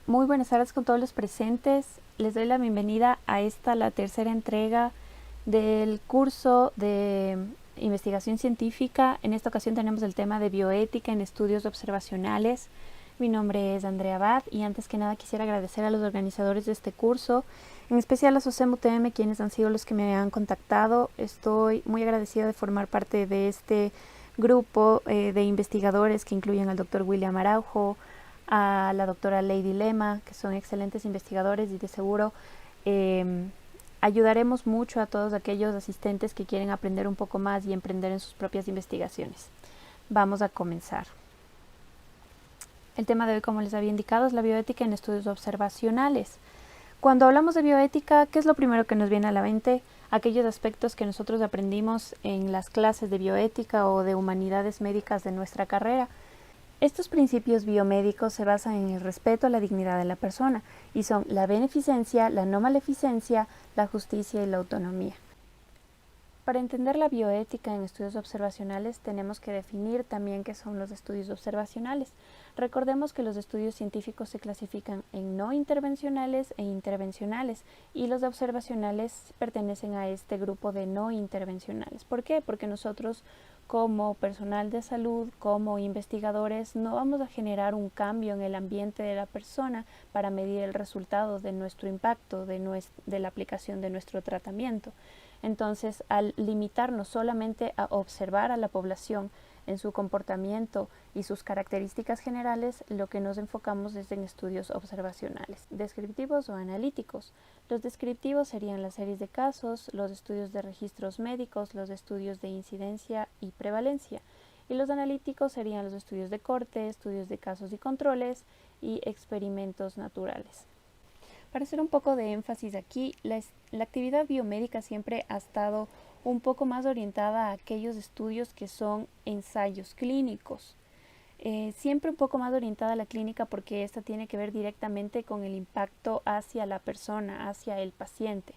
Muy buenas tardes con todos los presentes. Les doy la bienvenida a la tercera entrega del curso de investigación científica. En esta ocasión tenemos el tema de bioética en estudios observacionales. Mi nombre es Andrea Abad y antes que nada quisiera agradecer a los organizadores de este curso, en especial a SOCEM UTM, quienes han sido los que me han contactado. Estoy muy agradecida de formar parte de este grupo de investigadores que incluyen al Dr. William Araujo, a la doctora Lady Lema, que son excelentes investigadores y de seguro ayudaremos mucho a todos aquellos asistentes que quieren aprender un poco más y emprender en sus propias investigaciones. Vamos a comenzar. El tema de hoy, como les había indicado, es la bioética en estudios observacionales. Cuando hablamos de bioética, ¿qué es lo primero que nos viene a la mente? Aquellos aspectos que nosotros aprendimos en las clases de bioética o de humanidades médicas de nuestra carrera. Estos principios biomédicos se basan en el respeto a la dignidad de la persona y son la beneficencia, la no maleficencia, la justicia y la autonomía. Para entender la bioética en estudios observacionales tenemos que definir también qué son los estudios observacionales. Recordemos que los estudios científicos se clasifican en no intervencionales e intervencionales y los observacionales pertenecen a este grupo de no intervencionales. ¿Por qué? Porque nosotros como personal de salud, como investigadores, no vamos a generar un cambio en el ambiente de la persona para medir el resultado de nuestro impacto, de la aplicación de nuestro tratamiento. Entonces, al limitarnos solamente a observar a la población en su comportamiento y sus características generales, lo que nos enfocamos es en estudios observacionales, descriptivos o analíticos. Los descriptivos serían las series de casos, los estudios de registros médicos, los estudios de incidencia y prevalencia. Y los analíticos serían los estudios de corte, estudios de casos y controles y experimentos naturales. Para hacer un poco de énfasis aquí, la actividad biomédica siempre ha estado un poco más orientada a aquellos estudios que son ensayos clínicos. Siempre un poco más orientada a la clínica porque esta tiene que ver directamente con el impacto hacia la persona, hacia el paciente.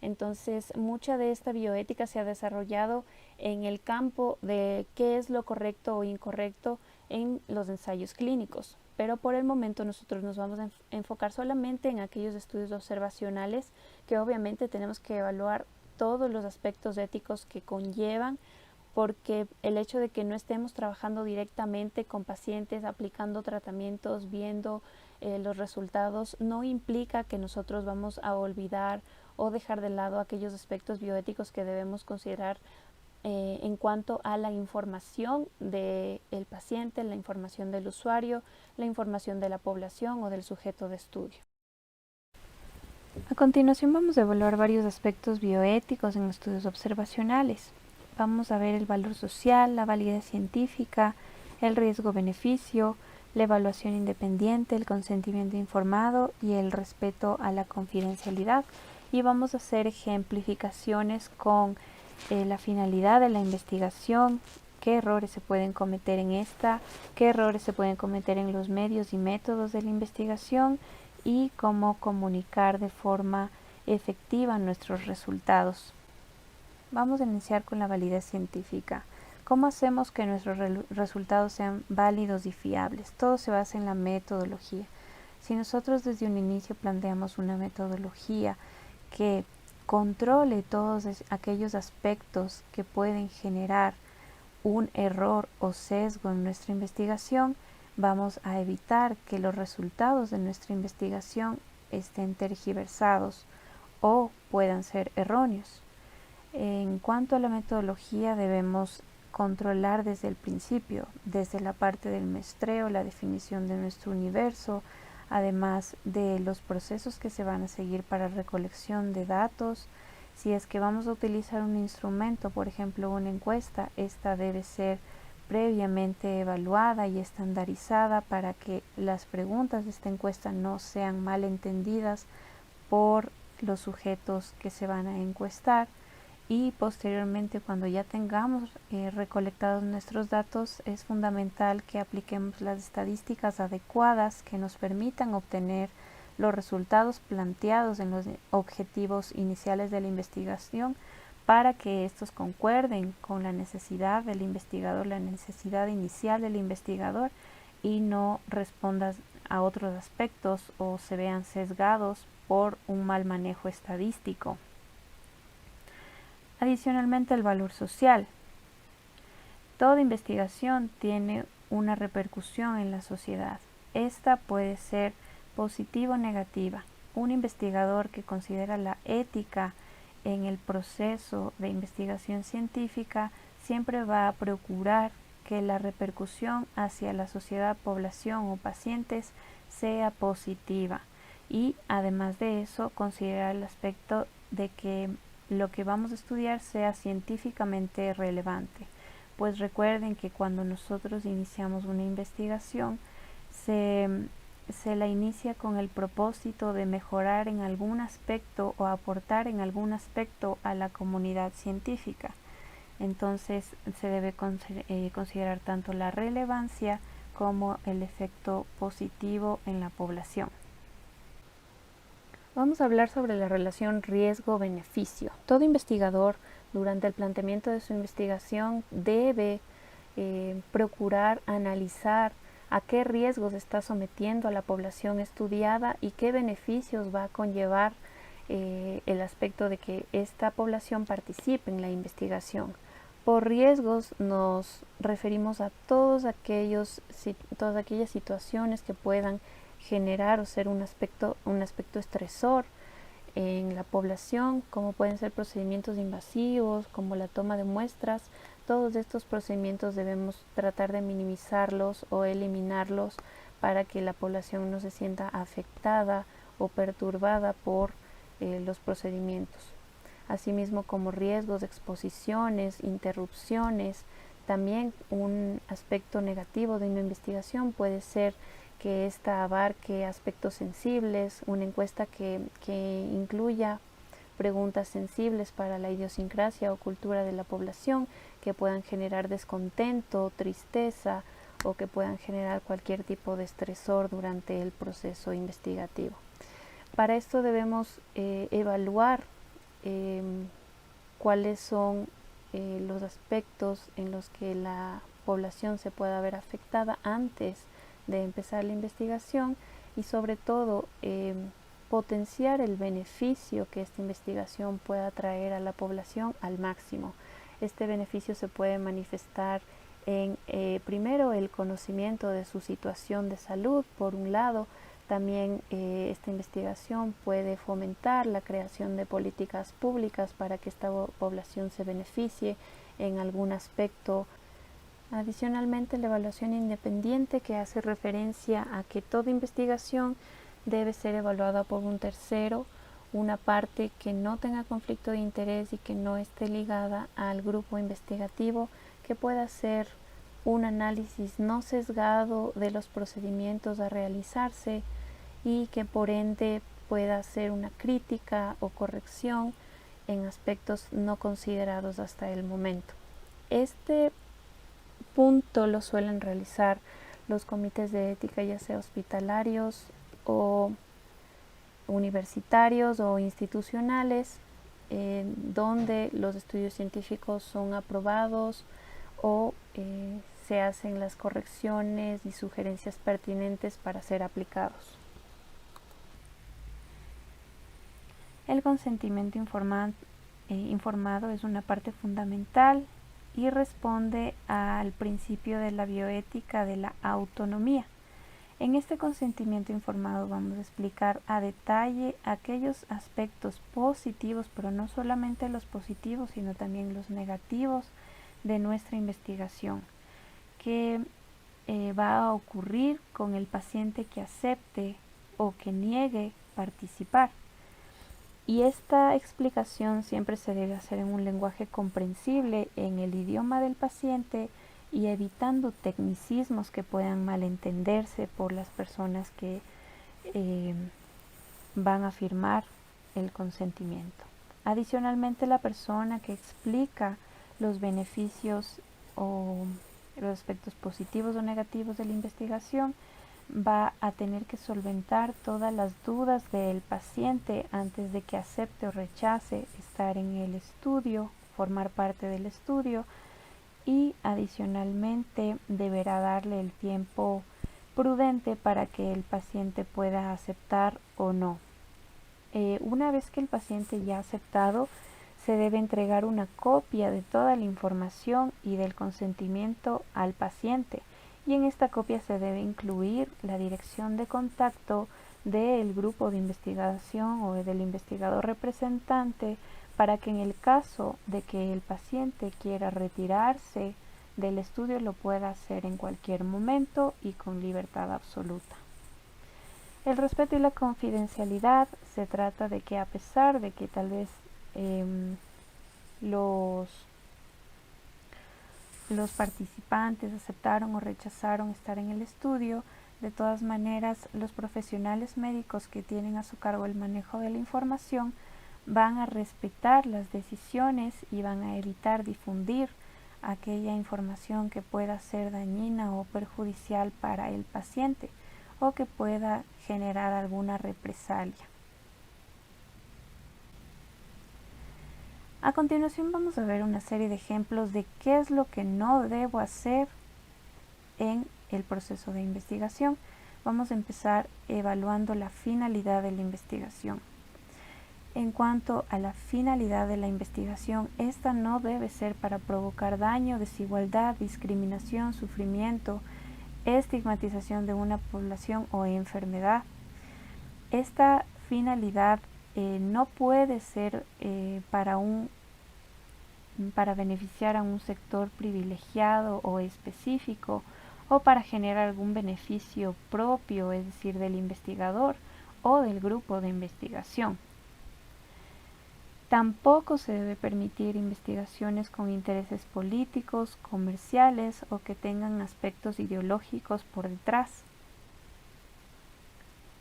Entonces, mucha de esta bioética se ha desarrollado en el campo de qué es lo correcto o incorrecto en los ensayos clínicos. Pero por el momento nosotros nos vamos a enfocar solamente en aquellos estudios observacionales que obviamente tenemos que evaluar todos los aspectos éticos que conllevan, porque el hecho de que no estemos trabajando directamente con pacientes, aplicando tratamientos, viendo los resultados, no implica que nosotros vamos a olvidar o dejar de lado aquellos aspectos bioéticos que debemos considerar en cuanto a la información del paciente, la información del usuario, la información de la población o del sujeto de estudio. A continuación vamos a evaluar varios aspectos bioéticos en estudios observacionales. Vamos a ver el valor social, la validez científica, el riesgo-beneficio, la evaluación independiente, el consentimiento informado y el respeto a la confidencialidad. Y vamos a hacer ejemplificaciones con la finalidad de la investigación, qué errores se pueden cometer en esta, qué errores se pueden cometer en los medios y métodos de la investigación y cómo comunicar de forma efectiva nuestros resultados. Vamos a iniciar con la validez científica. ¿Cómo hacemos que nuestros resultados sean válidos y fiables? Todo se basa en la metodología. Si nosotros desde un inicio planteamos una metodología que controle todos aquellos aspectos que pueden generar un error o sesgo en nuestra investigación, vamos a evitar que los resultados de nuestra investigación estén tergiversados o puedan ser erróneos. En cuanto a la metodología, debemos controlar desde el principio, desde la parte del muestreo, la definición de nuestro universo, además de los procesos que se van a seguir para recolección de datos. Si es que vamos a utilizar un instrumento, por ejemplo una encuesta, esta debe ser previamente evaluada y estandarizada para que las preguntas de esta encuesta no sean mal entendidas por los sujetos que se van a encuestar. Y posteriormente, cuando ya tengamos recolectados nuestros datos, es fundamental que apliquemos las estadísticas adecuadas que nos permitan obtener los resultados planteados en los objetivos iniciales de la investigación para que estos concuerden con la necesidad del investigador, la necesidad inicial del investigador y no respondan a otros aspectos o se vean sesgados por un mal manejo estadístico. Adicionalmente, el valor social. Toda investigación tiene una repercusión en la sociedad. Esta puede ser positiva o negativa. Un investigador que considera la ética en el proceso de investigación científica siempre va a procurar que la repercusión hacia la sociedad, población o pacientes sea positiva, y además de eso considerar el aspecto de que lo que vamos a estudiar sea científicamente relevante. Pues recuerden que cuando nosotros iniciamos una investigación se la inicia con el propósito de mejorar en algún aspecto o aportar en algún aspecto a la comunidad científica. Entonces se debe considerar tanto la relevancia como el efecto positivo en la población. Vamos a hablar sobre la relación riesgo-beneficio. Todo investigador durante el planteamiento de su investigación debe procurar analizar a qué riesgos está sometiendo a la población estudiada y qué beneficios va a conllevar el aspecto de que esta población participe en la investigación. Por riesgos nos referimos a todas aquellas situaciones que puedan generar o ser un aspecto estresor en la población, como pueden ser procedimientos invasivos, como la toma de muestras. Todos estos procedimientos debemos tratar de minimizarlos o eliminarlos para que la población no se sienta afectada o perturbada por los procedimientos. Asimismo, como riesgos de exposiciones, interrupciones. También un aspecto negativo de una investigación puede ser que ésta abarque aspectos sensibles, una encuesta que incluya preguntas sensibles para la idiosincrasia o cultura de la población, que puedan generar descontento, tristeza o que puedan generar cualquier tipo de estresor durante el proceso investigativo. Para esto debemos evaluar cuáles son los aspectos en los que la población se pueda ver afectada antes de empezar la investigación y sobre todo potenciar el beneficio que esta investigación pueda traer a la población al máximo. Este beneficio se puede manifestar en primero el conocimiento de su situación de salud, por un lado. También esta investigación puede fomentar la creación de políticas públicas para que esta población se beneficie en algún aspecto. Adicionalmente, la evaluación independiente, que hace referencia a que toda investigación debe ser evaluada por un tercero, una parte que no tenga conflicto de interés y que no esté ligada al grupo investigativo, que pueda hacer un análisis no sesgado de los procedimientos a realizarse y que por ende pueda hacer una crítica o corrección en aspectos no considerados hasta el momento. Este punto lo suelen realizar los comités de ética, ya sea hospitalarios o universitarios o institucionales, donde los estudios científicos son aprobados o se hacen las correcciones y sugerencias pertinentes para ser aplicados. El consentimiento informado es una parte fundamental y responde al principio de la bioética de la autonomía. En este consentimiento informado vamos a explicar a detalle aquellos aspectos positivos, pero no solamente los positivos, sino también los negativos de nuestra investigación, que va a ocurrir con el paciente que acepte o que niegue participar. Y esta explicación siempre se debe hacer en un lenguaje comprensible en el idioma del paciente y evitando tecnicismos que puedan malentenderse por las personas que van a firmar el consentimiento. Adicionalmente, la persona que explica los beneficios o los aspectos positivos o negativos de la investigación va a tener que solventar todas las dudas del paciente antes de que acepte o rechace estar en el estudio, formar parte del estudio, y adicionalmente deberá darle el tiempo prudente para que el paciente pueda aceptar o no. Una vez que el paciente ya ha aceptado, se debe entregar una copia de toda la información y del consentimiento al paciente, y en esta copia se debe incluir la dirección de contacto del grupo de investigación o del investigador representante, para que en el caso de que el paciente quiera retirarse del estudio lo pueda hacer en cualquier momento y con libertad absoluta. El respeto y la confidencialidad se trata de que, a pesar de que tal vez los participantes aceptaron o rechazaron estar en el estudio, de todas maneras los profesionales médicos que tienen a su cargo el manejo de la información van a respetar las decisiones y van a evitar difundir aquella información que pueda ser dañina o perjudicial para el paciente o que pueda generar alguna represalia. A continuación vamos a ver una serie de ejemplos de qué es lo que no debo hacer en el proceso de investigación. Vamos a empezar evaluando la finalidad de la investigación. En cuanto a la finalidad de la investigación, esta no debe ser para provocar daño, desigualdad, discriminación, sufrimiento, estigmatización de una población o enfermedad. Esta finalidad no puede ser para beneficiar a un sector privilegiado o específico, o para generar algún beneficio propio, es decir, del investigador o del grupo de investigación. Tampoco se debe permitir investigaciones con intereses políticos, comerciales o que tengan aspectos ideológicos por detrás.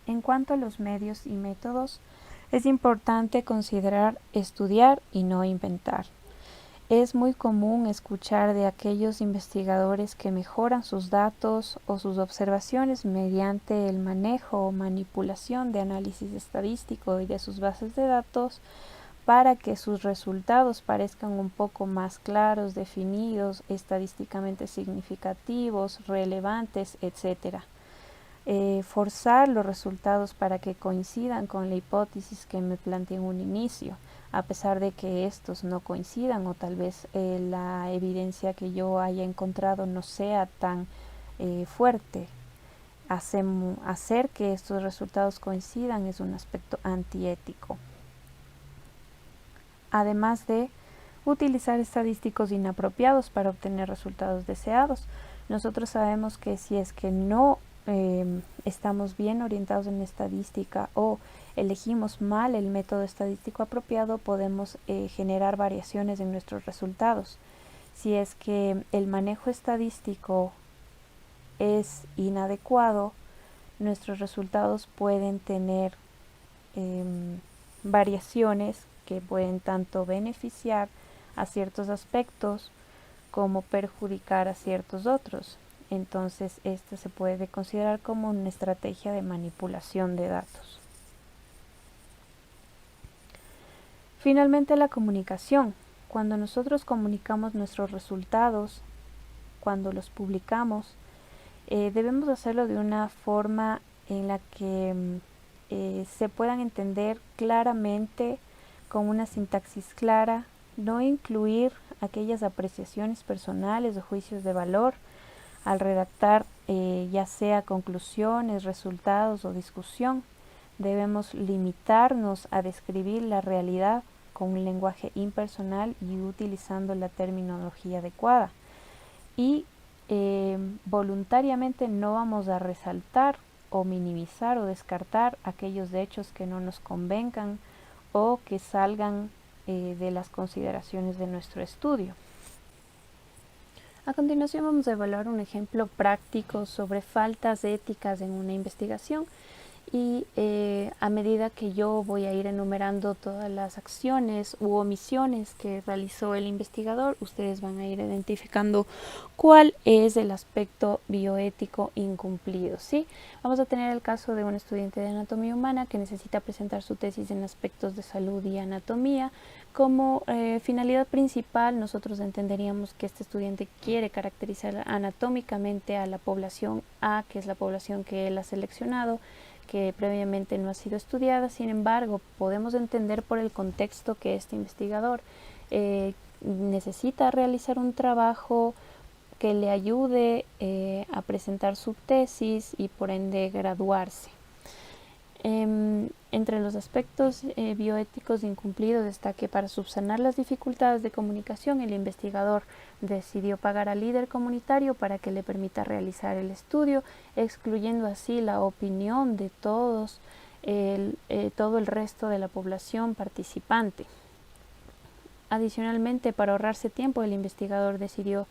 En cuanto a los medios y métodos, es importante considerar estudiar y no inventar. Es muy común escuchar de aquellos investigadores que mejoran sus datos o sus observaciones mediante el manejo o manipulación de análisis estadístico y de sus bases de datos para que sus resultados parezcan un poco más claros, definidos, estadísticamente significativos, relevantes, etc. Forzar los resultados para que coincidan con la hipótesis que me planteé en un inicio, a pesar de que estos no coincidan o tal vez la evidencia que yo haya encontrado no sea tan fuerte. Hacer que estos resultados coincidan es un aspecto antiético. Además de utilizar estadísticos inapropiados para obtener resultados deseados. Nosotros sabemos que si es que no estamos bien orientados en estadística o elegimos mal el método estadístico apropiado, podemos generar variaciones en nuestros resultados. Si es que el manejo estadístico es inadecuado, nuestros resultados pueden tener variaciones que pueden tanto beneficiar a ciertos aspectos como perjudicar a ciertos otros. Entonces, esto se puede considerar como una estrategia de manipulación de datos. Finalmente, la comunicación. Cuando nosotros comunicamos nuestros resultados, cuando los publicamos, debemos hacerlo de una forma en la que se puedan entender claramente, con una sintaxis clara, no incluir aquellas apreciaciones personales o juicios de valor al redactar ya sea conclusiones, resultados o discusión. Debemos limitarnos a describir la realidad con un lenguaje impersonal y utilizando la terminología adecuada. Y voluntariamente no vamos a resaltar o minimizar o descartar aquellos hechos que no nos convengan o que salgan de las consideraciones de nuestro estudio. A continuación vamos a evaluar un ejemplo práctico sobre faltas éticas en una investigación, y a medida que yo voy a ir enumerando todas las acciones u omisiones que realizó el investigador, ustedes van a ir identificando cuál es el aspecto bioético incumplido, ¿sí? Vamos a tener el caso de un estudiante de anatomía humana que necesita presentar su tesis en aspectos de salud y anatomía. Como finalidad principal, nosotros entenderíamos que este estudiante quiere caracterizar anatómicamente a la población A, que es la población que él ha seleccionado, que previamente no ha sido estudiada. Sin embargo, podemos entender por el contexto que este investigador necesita realizar un trabajo que le ayude a presentar su tesis y por ende graduarse. Entre los aspectos bioéticos incumplidos está que para subsanar las dificultades de comunicación, el investigador decidió pagar al líder comunitario para que le permita realizar el estudio, excluyendo así la opinión de todo el resto de la población participante. Adicionalmente, para ahorrarse tiempo, el investigador decidió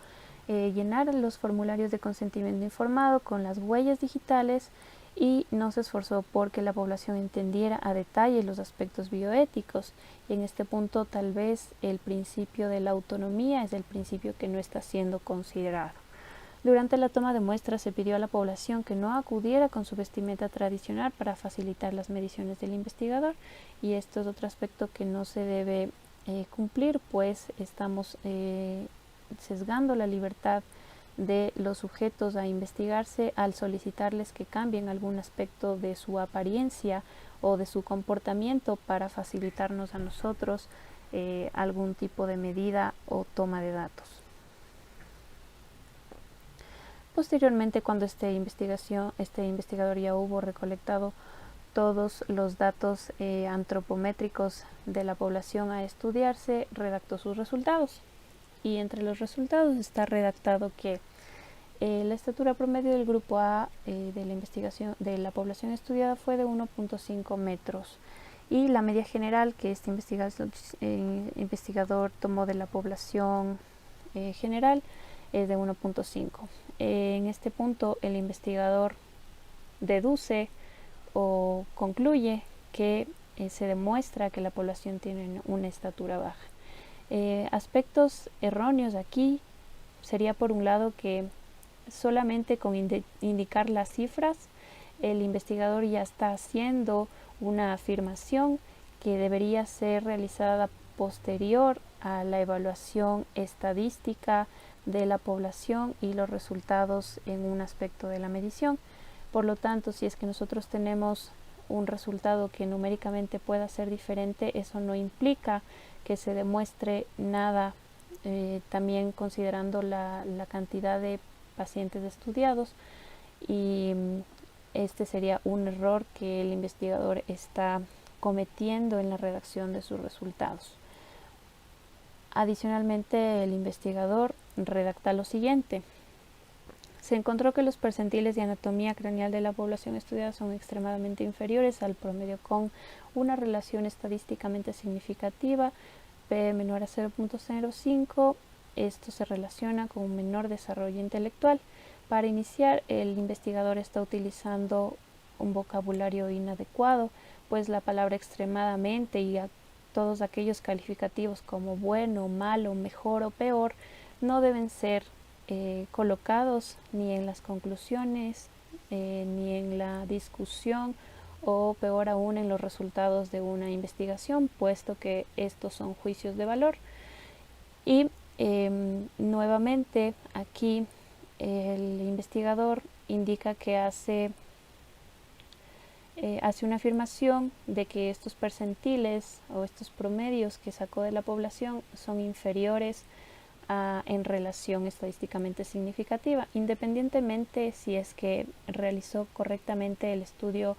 llenar los formularios de consentimiento informado con las huellas digitales y no se esforzó porque la población entendiera a detalle los aspectos bioéticos. Y en este punto tal vez el principio de la autonomía es el principio que no está siendo considerado. Durante la toma de muestras se pidió a la población que no acudiera con su vestimenta tradicional para facilitar las mediciones del investigador, y esto es otro aspecto que no se debe cumplir, pues estamos sesgando la libertad de los sujetos a investigarse al solicitarles que cambien algún aspecto de su apariencia o de su comportamiento para facilitarnos a nosotros algún tipo de medida o toma de datos. Posteriormente, cuando este investigador ya hubo recolectado todos los datos antropométricos de la población a estudiarse, redactó sus resultados. Y entre los resultados está redactado que la estatura promedio del grupo A de la población estudiada fue de 1.5 metros y la media general que este investigador tomó de la población general es de 1.5. En este punto el investigador deduce o concluye que se demuestra que la población tiene una estatura baja. Aspectos erróneos aquí sería, por un lado, que solamente con indicar las cifras el investigador ya está haciendo una afirmación que debería ser realizada posterior a la evaluación estadística de la población y los resultados en un aspecto de la medición. Por lo tanto, si es que nosotros tenemos un resultado que numéricamente pueda ser diferente, eso no implica que se demuestre nada, también considerando la cantidad de pacientes estudiados, y este sería un error que el investigador está cometiendo en la redacción de sus resultados. Adicionalmente, el investigador redacta lo siguiente: se encontró que los percentiles de anatomía craneal de la población estudiada son extremadamente inferiores al promedio, con una relación estadísticamente significativa P menor a 0.05. Esto se relaciona con un menor desarrollo intelectual. Para iniciar, el investigador está utilizando un vocabulario inadecuado, pues la palabra extremadamente y a todos aquellos calificativos como bueno, malo, mejor o peor no deben ser colocados ni en las conclusiones ni en la discusión, o peor aún en los resultados de una investigación, puesto que estos son juicios de valor. Y nuevamente aquí el investigador indica que hace una afirmación de que estos percentiles o estos promedios que sacó de la población son inferiores en relación estadísticamente significativa, independientemente si es que realizó correctamente el estudio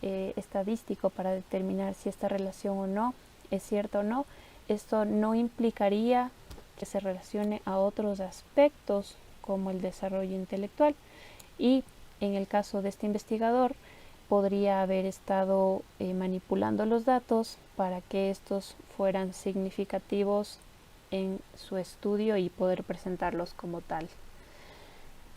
estadístico para determinar si esta relación o no es cierta o no. Esto no implicaría que se relacione a otros aspectos como el desarrollo intelectual, y en el caso de este investigador podría haber estado manipulando los datos para que estos fueran significativos en su estudio y poder presentarlos como tal.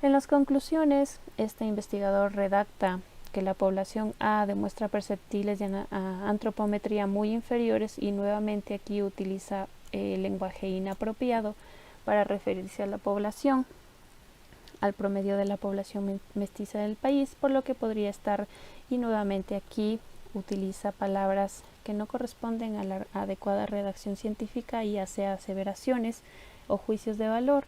En las conclusiones, este investigador redacta que la población A demuestra perceptibles de antropometría muy inferiores, y nuevamente aquí utiliza el lenguaje inapropiado para referirse a la población, al promedio de la población mestiza del país, por lo que podría estar, y nuevamente aquí utiliza palabras que no corresponden a la adecuada redacción científica y hace aseveraciones o juicios de valor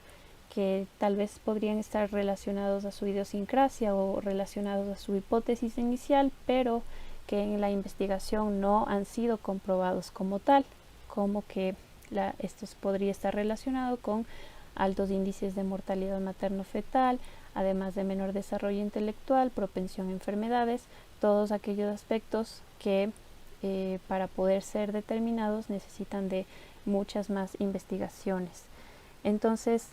que tal vez podrían estar relacionados a su idiosincrasia o relacionados a su hipótesis inicial, pero que en la investigación no han sido comprobados como tal, como que esto podría estar relacionado con altos índices de mortalidad materno-fetal, además de menor desarrollo intelectual, propensión a enfermedades, todos aquellos aspectos que para poder ser determinados necesitan de muchas más investigaciones. Entonces,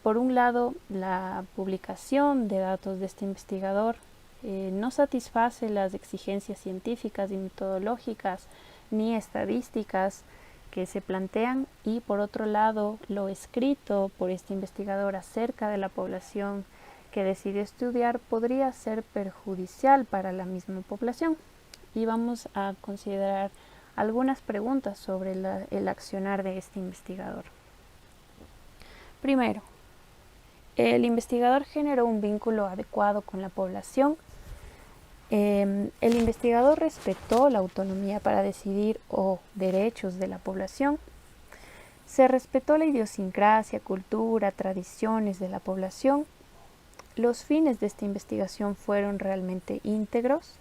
por un lado, la publicación de datos de este investigador no satisface las exigencias científicas y metodológicas ni estadísticas que se plantean, y por otro lado, lo escrito por este investigador acerca de la población que decidió estudiar podría ser perjudicial para la misma población. Y vamos a considerar algunas preguntas sobre el accionar de este investigador. Primero, ¿el investigador generó un vínculo adecuado con la población? El investigador respetó la autonomía para decidir o derechos de la población. Se respetó la idiosincrasia, cultura, tradiciones de la población. Los fines de esta investigación fueron realmente íntegros.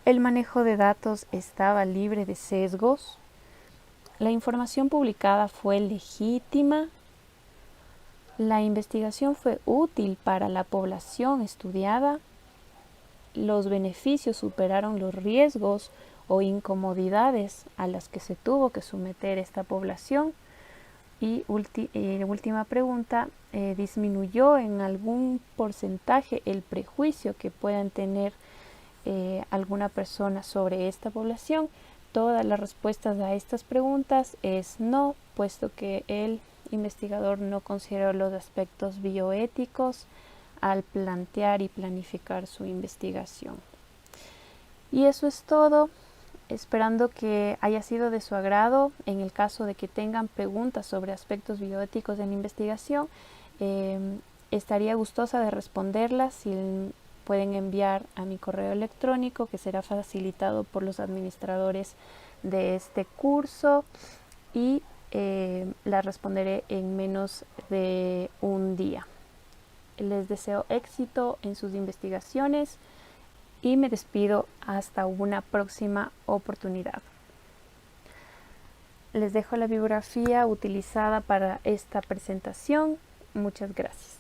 El manejo de datos estaba libre de sesgos. La información publicada fue legítima. La investigación fue útil para la población estudiada. Los beneficios superaron los riesgos o incomodidades a las que se tuvo que someter esta población. Y última pregunta, ¿disminuyó en algún porcentaje el prejuicio que puedan tener alguna persona sobre esta población? Todas las respuestas a estas preguntas es no, puesto que el investigador no consideró los aspectos bioéticos al plantear y planificar su investigación. Y eso es todo, esperando que haya sido de su agrado. En el caso de que tengan preguntas sobre aspectos bioéticos de la investigación, estaría gustosa de responderlas. Si pueden enviar a mi correo electrónico, que será facilitado por los administradores de este curso, y las responderé en menos de un día. Les deseo éxito en sus investigaciones y me despido hasta una próxima oportunidad. Les dejo la bibliografía utilizada para esta presentación. Muchas gracias.